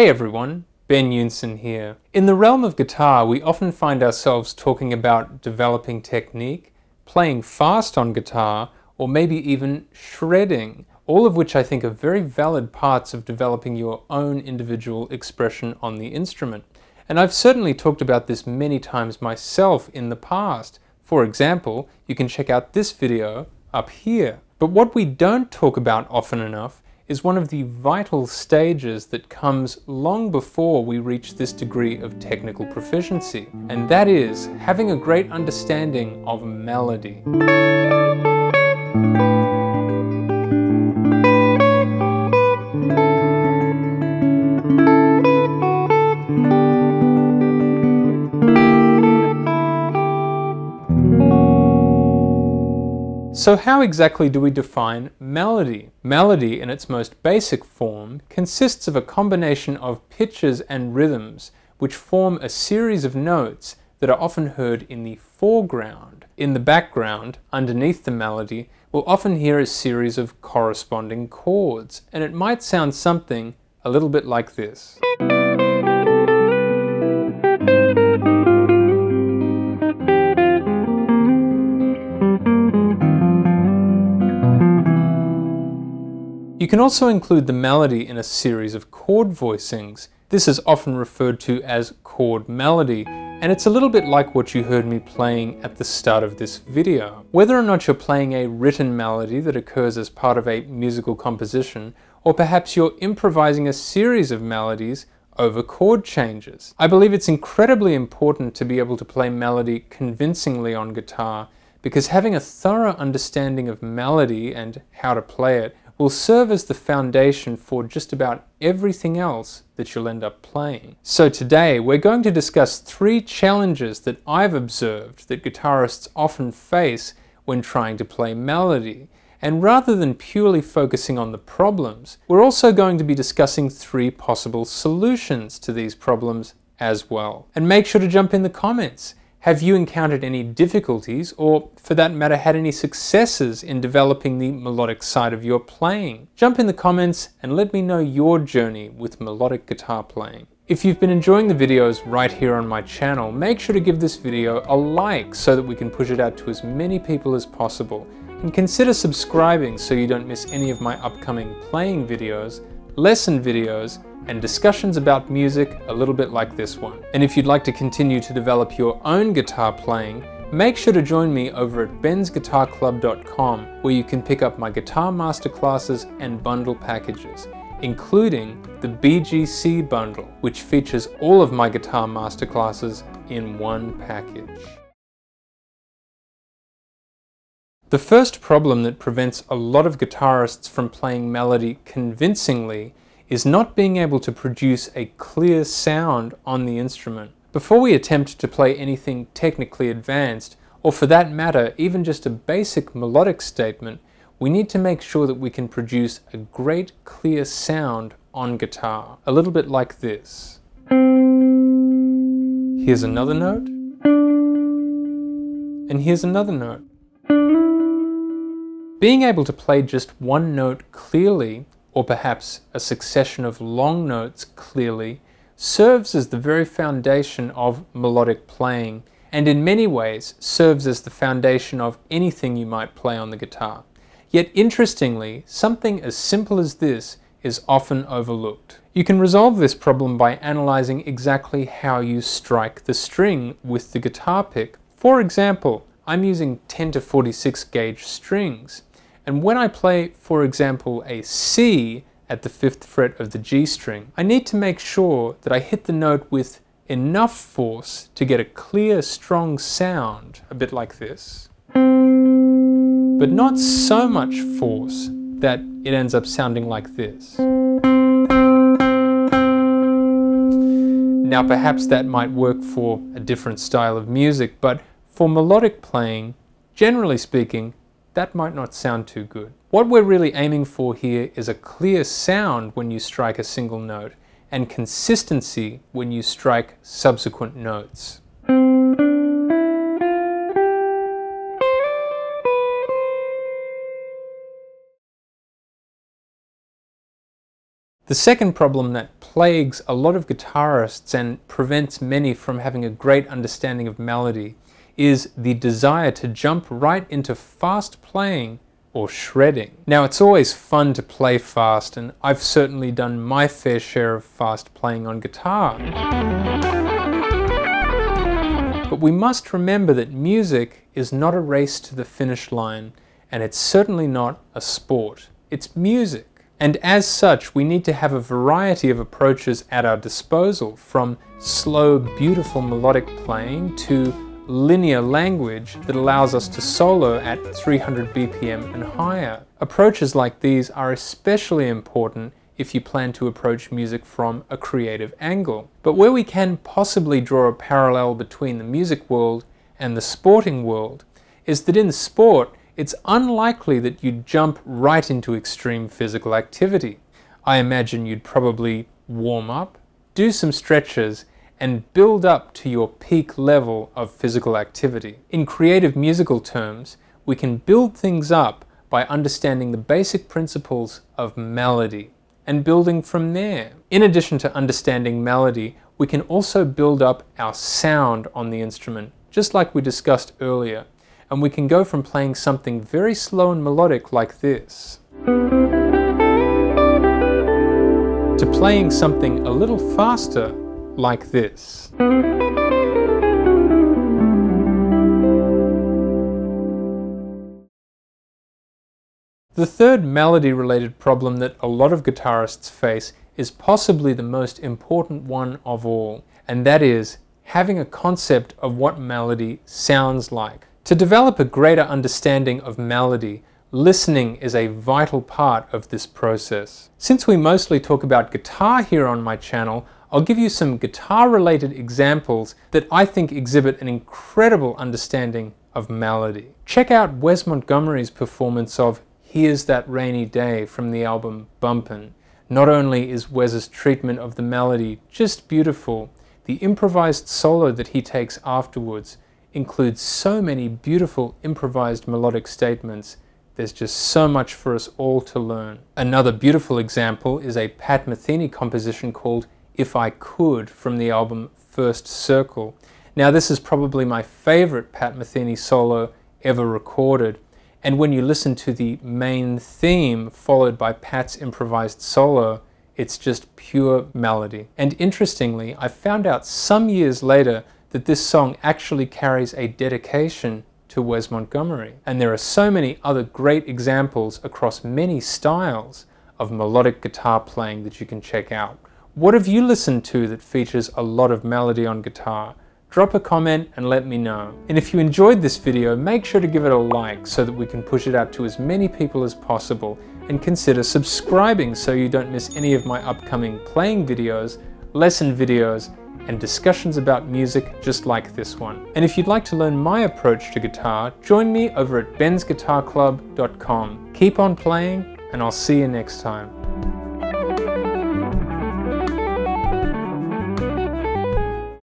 Hey everyone, Ben Yunson here. In the realm of guitar, we often find ourselves talking about developing technique, playing fast on guitar, or maybe even shredding, all of which I think are very valid parts of developing your own individual expression on the instrument. And I've certainly talked about this many times myself in the past. For example, you can check out this video up here. But what we don't talk about often enough is one of the vital stages that comes long before we reach this degree of technical proficiency, and that is having a great understanding of melody. So how exactly do we define melody? Melody, in its most basic form, consists of a combination of pitches and rhythms which form a series of notes that are often heard in the foreground. In the background, underneath the melody, we'll often hear a series of corresponding chords, and it might sound something a little bit like this. You can also include the melody in a series of chord voicings. This is often referred to as chord melody, and it's a little bit like what you heard me playing at the start of this video. Whether or not you're playing a written melody that occurs as part of a musical composition, or perhaps you're improvising a series of melodies over chord changes. I believe it's incredibly important to be able to play melody convincingly on guitar, because having a thorough understanding of melody and how to play it will serve as the foundation for just about everything else that you'll end up playing. So today we're going to discuss 3 challenges that I've observed that guitarists often face when trying to play melody. And rather than purely focusing on the problems, we're also going to be discussing 3 possible solutions to these problems as well. And make sure to jump in the comments. Have you encountered any difficulties, or for that matter had any successes in developing the melodic side of your playing? Jump in the comments and let me know your journey with melodic guitar playing. If you've been enjoying the videos right here on my channel, make sure to give this video a like so that we can push it out to as many people as possible. And consider subscribing so you don't miss any of my upcoming playing videos, lesson videos, and discussions about music a little bit like this one. And if you'd like to continue to develop your own guitar playing, make sure to join me over at bensguitarclub.com, where you can pick up my guitar masterclasses and bundle packages, including the BGC bundle, which features all of my guitar masterclasses in one package. The first problem that prevents a lot of guitarists from playing melody convincingly is not being able to produce a clear sound on the instrument. Before we attempt to play anything technically advanced, or for that matter, even just a basic melodic statement, we need to make sure that we can produce a great clear sound on guitar. A little bit like this. Here's another note. And here's another note. Being able to play just one note clearly, or perhaps a succession of long notes clearly, serves as the very foundation of melodic playing, and in many ways serves as the foundation of anything you might play on the guitar. Yet interestingly, something as simple as this is often overlooked. You can resolve this problem by analyzing exactly how you strike the string with the guitar pick. For example, I'm using 10 to 46 gauge strings. And when I play, for example, a C at the 5th fret of the G string, I need to make sure that I hit the note with enough force to get a clear, strong sound, a bit like this, but not so much force that it ends up sounding like this. Now perhaps that might work for a different style of music, but for melodic playing, generally speaking, that might not sound too good. What we're really aiming for here is a clear sound when you strike a single note, and consistency when you strike subsequent notes. The second problem that plagues a lot of guitarists and prevents many from having a great understanding of melody is the desire to jump right into fast playing or shredding. Now, it's always fun to play fast, and I've certainly done my fair share of fast playing on guitar. But we must remember that music is not a race to the finish line, and it's certainly not a sport. It's music. And as such, we need to have a variety of approaches at our disposal, from slow, beautiful melodic playing to linear language that allows us to solo at 300 BPM and higher. Approaches like these are especially important if you plan to approach music from a creative angle. But where we can possibly draw a parallel between the music world and the sporting world is that in sport, it's unlikely that you'd jump right into extreme physical activity. I imagine you'd probably warm up, do some stretches, and build up to your peak level of physical activity. In creative musical terms, we can build things up by understanding the basic principles of melody and building from there. In addition to understanding melody, we can also build up our sound on the instrument, just like we discussed earlier. And we can go from playing something very slow and melodic like this to playing something a little faster like this. The third melody-related problem that a lot of guitarists face is possibly the most important one of all, and that is having a concept of what melody sounds like. To develop a greater understanding of melody, listening is a vital part of this process. Since we mostly talk about guitar here on my channel, I'll give you some guitar-related examples that I think exhibit an incredible understanding of melody. Check out Wes Montgomery's performance of Here's That Rainy Day from the album Bumpin'. Not only is Wes's treatment of the melody just beautiful, the improvised solo that he takes afterwards includes so many beautiful improvised melodic statements. There's just so much for us all to learn. Another beautiful example is a Pat Metheny composition called If I Could from the album First Circle. Now, this is probably my favorite Pat Metheny solo ever recorded, and when you listen to the main theme followed by Pat's improvised solo, it's just pure melody. And interestingly, I found out some years later that this song actually carries a dedication to Wes Montgomery. And there are so many other great examples across many styles of melodic guitar playing that you can check out. What have you listened to that features a lot of melody on guitar? Drop a comment and let me know. And if you enjoyed this video, make sure to give it a like so that we can push it out to as many people as possible, and consider subscribing so you don't miss any of my upcoming playing videos, lesson videos, and discussions about music just like this one. And if you'd like to learn my approach to guitar, join me over at bensguitarclub.com. Keep on playing, and I'll see you next time.